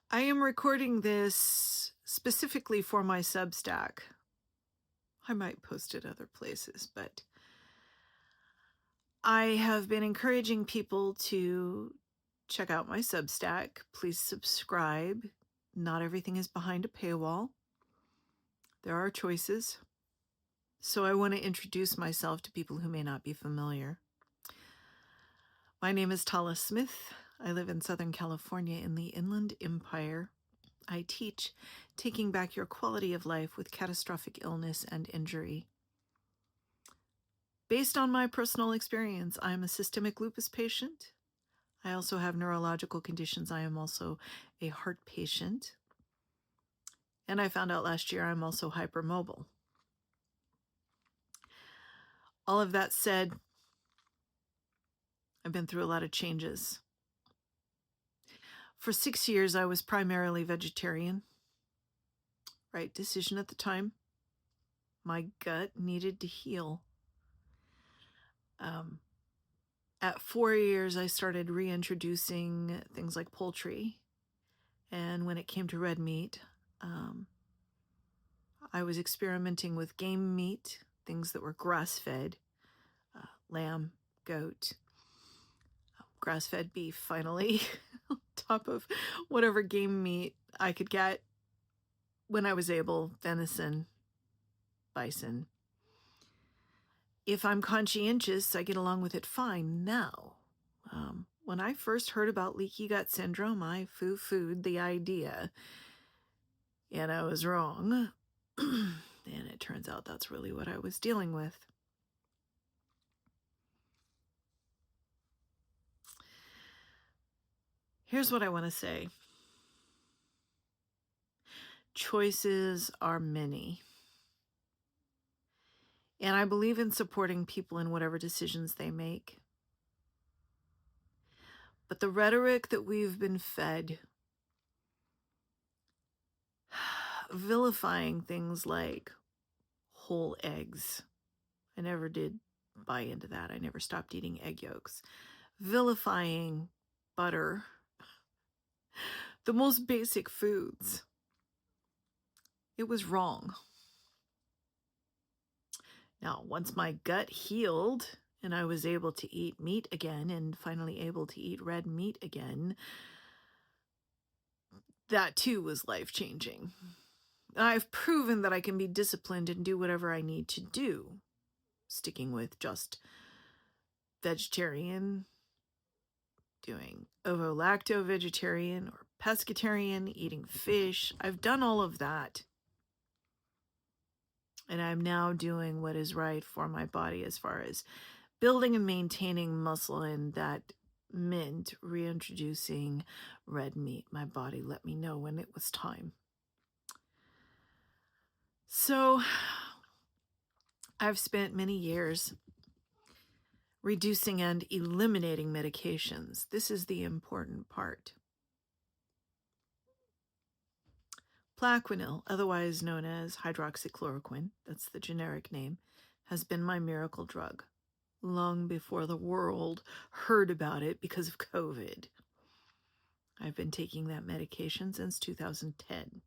I am recording this specifically for my Substack. I might post it other places, but I have been encouraging people to check out my Substack. Please subscribe. Not everything is behind a paywall. There are choices. So I want to introduce myself to people who may not be familiar. My name is Tala Smith. I live in Southern California in the Inland Empire. I teach taking back your quality of life with catastrophic illness and injury. Based on my personal experience, I am a systemic lupus patient. I also have neurological conditions. I am also a heart patient. And I found out last year I'm also hypermobile. All of that said, I've been through a lot of changes. For 6 years, I was primarily vegetarian. Right decision at the time. My gut needed to heal. At 4 years, I started reintroducing things like poultry. And when it came to red meat, I was experimenting with game meat, things that were grass-fed, lamb, goat, grass-fed beef, finally, on top of whatever game meat I could get when I was able, venison, bison. If I'm conscientious, I get along with it fine now. When I first heard about leaky gut syndrome, I foo-fooed the idea, and I was wrong. And it turns out that's really what I was dealing with. Here's what I want to say. Choices are many. And I believe in supporting people in whatever decisions they make. But the rhetoric that we've been fed, vilifying things like whole eggs. I never did buy into that. I never stopped eating egg yolks. Vilifying butter. The most basic foods. It was wrong. Now, once my gut healed and I was able to eat meat again and finally able to eat red meat again, that too was life-changing. I've proven that I can be disciplined and do whatever I need to do, sticking with just vegetarian, doing ovo-lacto-vegetarian or pescatarian, eating fish. I've done all of that. And I'm now doing what is right for my body as far as building and maintaining muscle, and that meant reintroducing red meat. My body let me know when it was time. So I've spent many years reducing and eliminating medications. This is the important part. Plaquenil, otherwise known as hydroxychloroquine, that's the generic name, has been my miracle drug long before the world heard about it because of COVID. I've been taking that medication since 2010.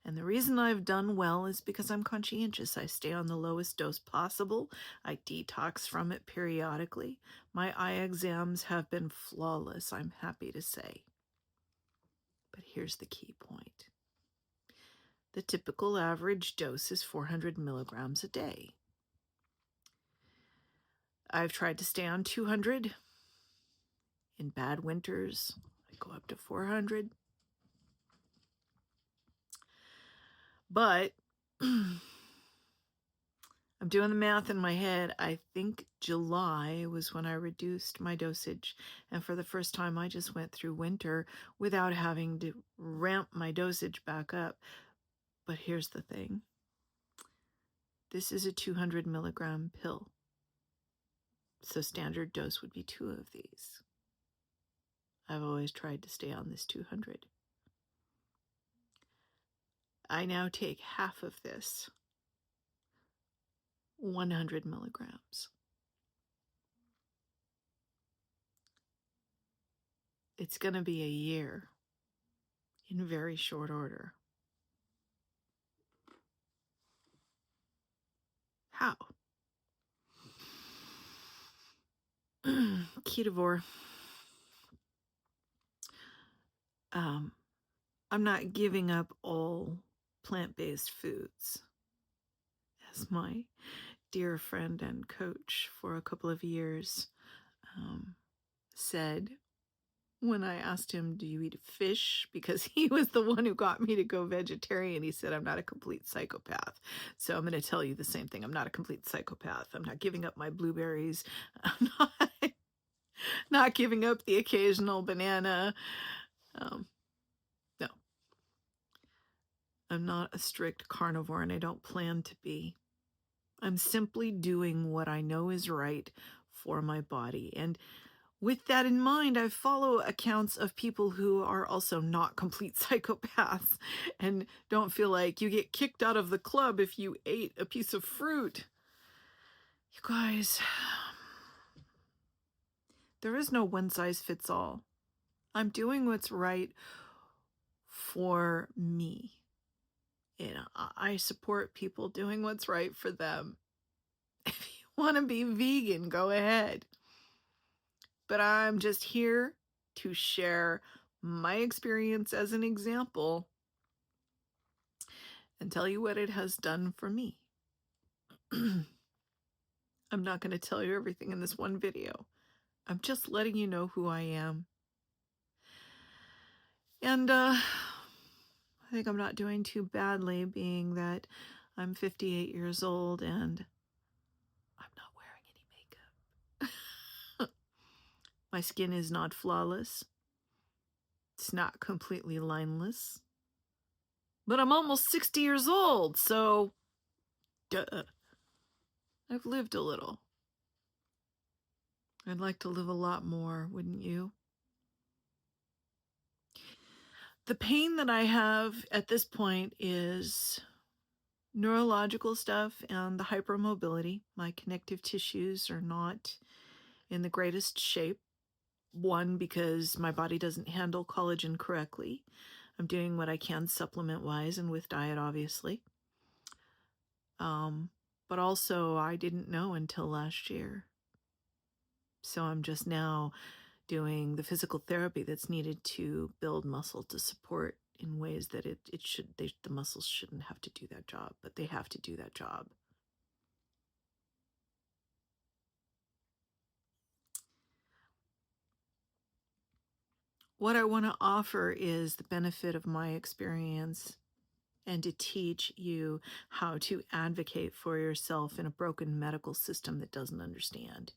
And the reason I've done well is because I'm conscientious. I stay on the lowest dose possible. I detox from it periodically. My eye exams have been flawless, I'm happy to say. But here's the key point. The typical average dose is 400 milligrams a day. I've tried to stay on 200. In bad winters, I go up to 400. But I'm doing the math in my head. I think July was when I reduced my dosage. And for the first time, I just went through winter without having to ramp my dosage back up. But here's the thing. This is a 200 milligram pill. So standard dose would be 2 of these. I've always tried to stay on this 200. I now take half of this, 100 milligrams. It's going to be a year in very short order. How? Ketovore. I'm not giving up all plant-based foods. As my dear friend and coach for a couple of years said when I asked him, do you eat fish? Because he was the one who got me to go vegetarian. He said, I'm not a complete psychopath. So I'm going to tell you the same thing. I'm not a complete psychopath. I'm not giving up my blueberries. I'm not giving up the occasional banana. No. I'm not a strict carnivore, and I don't plan to be. I'm simply doing what I know is right for my body. And with that in mind, I follow accounts of people who are also not complete psychopaths and don't feel like you get kicked out of the club if you ate a piece of fruit. You guys, there is no one size fits all. I'm doing what's right for me. And I support people doing what's right for them. If you want to be vegan, go ahead. But I'm just here to share my experience as an example and tell you what it has done for me. I'm not going to tell you everything in this one video. I'm just letting you know who I am. And I think I'm not doing too badly, being that I'm 58 years old and I'm not wearing any makeup. My skin is not flawless. It's not completely lineless. But I'm almost 60 years old, so duh. I've lived a little. I'd like to live a lot more, wouldn't you? The pain that I have at this point is neurological stuff and the hypermobility. My connective tissues are not in the greatest shape. One, because my body doesn't handle collagen correctly. I'm doing what I can supplement-wise and with diet, obviously. But also, I didn't know until last year. So I'm just now doing the physical therapy that's needed to build muscle to support in ways that the muscles shouldn't have to do that job, but they have to do that job. What I want to offer is the benefit of my experience and to teach you how to advocate for yourself in a broken medical system that doesn't understand.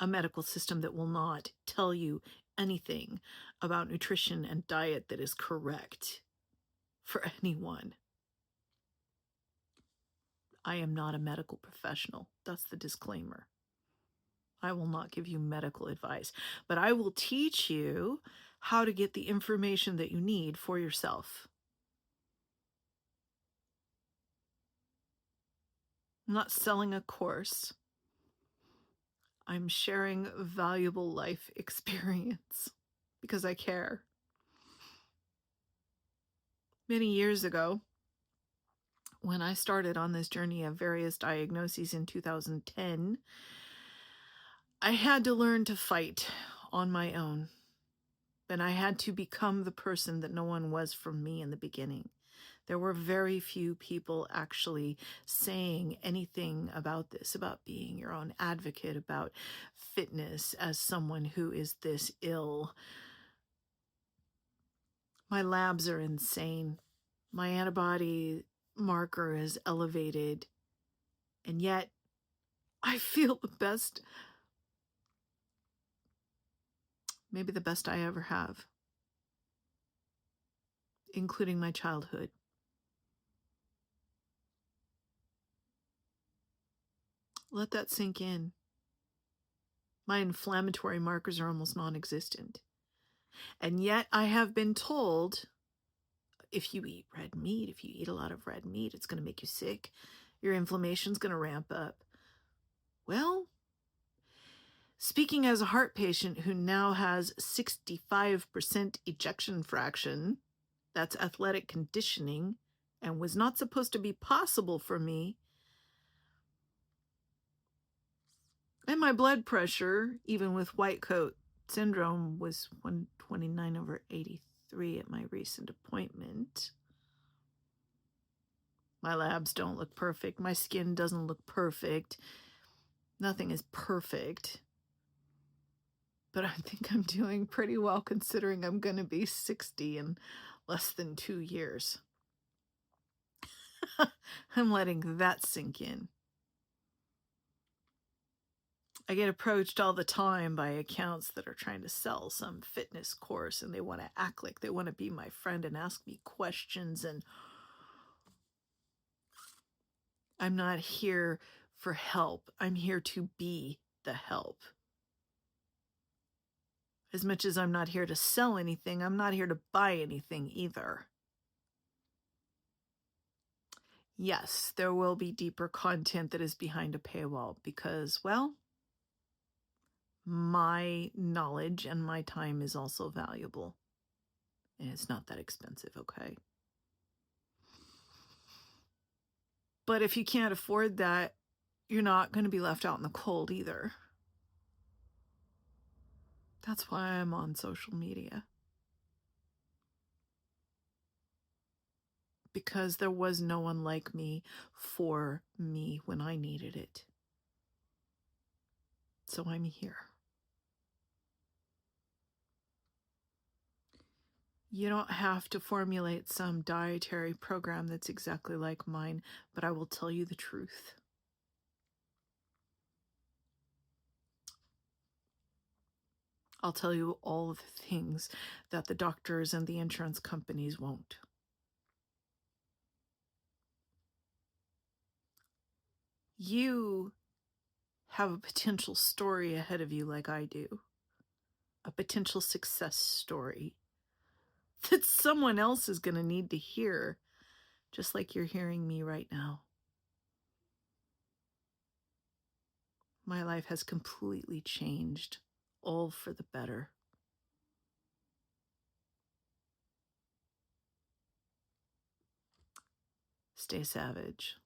A medical system that will not tell you anything about nutrition and diet that is correct for anyone. I am not a medical professional. That's the disclaimer. I will not give you medical advice, but I will teach you how to get the information that you need for yourself. I'm not selling a course. I'm sharing valuable life experience because I care. Many years ago, when I started on this journey of various diagnoses in 2010, I had to learn to fight on my own. And I had to become the person that no one was for me in the beginning. There were very few people actually saying anything about this, about being your own advocate, about fitness as someone who is this ill. My labs are insane. My antibody marker is elevated. And yet, I feel the best, maybe the best I ever have, including my childhood. Let that sink in. My inflammatory markers are almost non-existent. And yet I have been told, if you eat red meat, if you eat a lot of red meat, it's going to make you sick. Your inflammation's going to ramp up. Well, Speaking as a heart patient who now has 65% ejection fraction, that's athletic conditioning, and was not supposed to be possible for me. And my blood pressure, even with white coat syndrome, was 129/83 at my recent appointment. My labs don't look perfect. My skin doesn't look perfect. Nothing is perfect. But I think I'm doing pretty well considering I'm going to be 60 in less than 2 years. I'm letting that sink in. I get approached all the time by accounts that are trying to sell some fitness course, and they want to act like they want to be my friend and ask me questions, and I'm not here for help. I'm here to be the help. As much as I'm not here to sell anything, I'm not here to buy anything either. Yes, there will be deeper content that is behind a paywall because, well, my knowledge and my time is also valuable. And it's not that expensive, okay? But if you can't afford that, you're not going to be left out in the cold either. That's why I'm on social media. Because there was no one like me for me when I needed it. So I'm here. You don't have to formulate some dietary program that's exactly like mine, but I will tell you the truth. I'll tell you all of the things that the doctors and the insurance companies won't. You have a potential story ahead of you like I do. A potential success story that someone else is going to need to hear, just like you're hearing me right now. My life has completely changed, all for the better. Stay savage.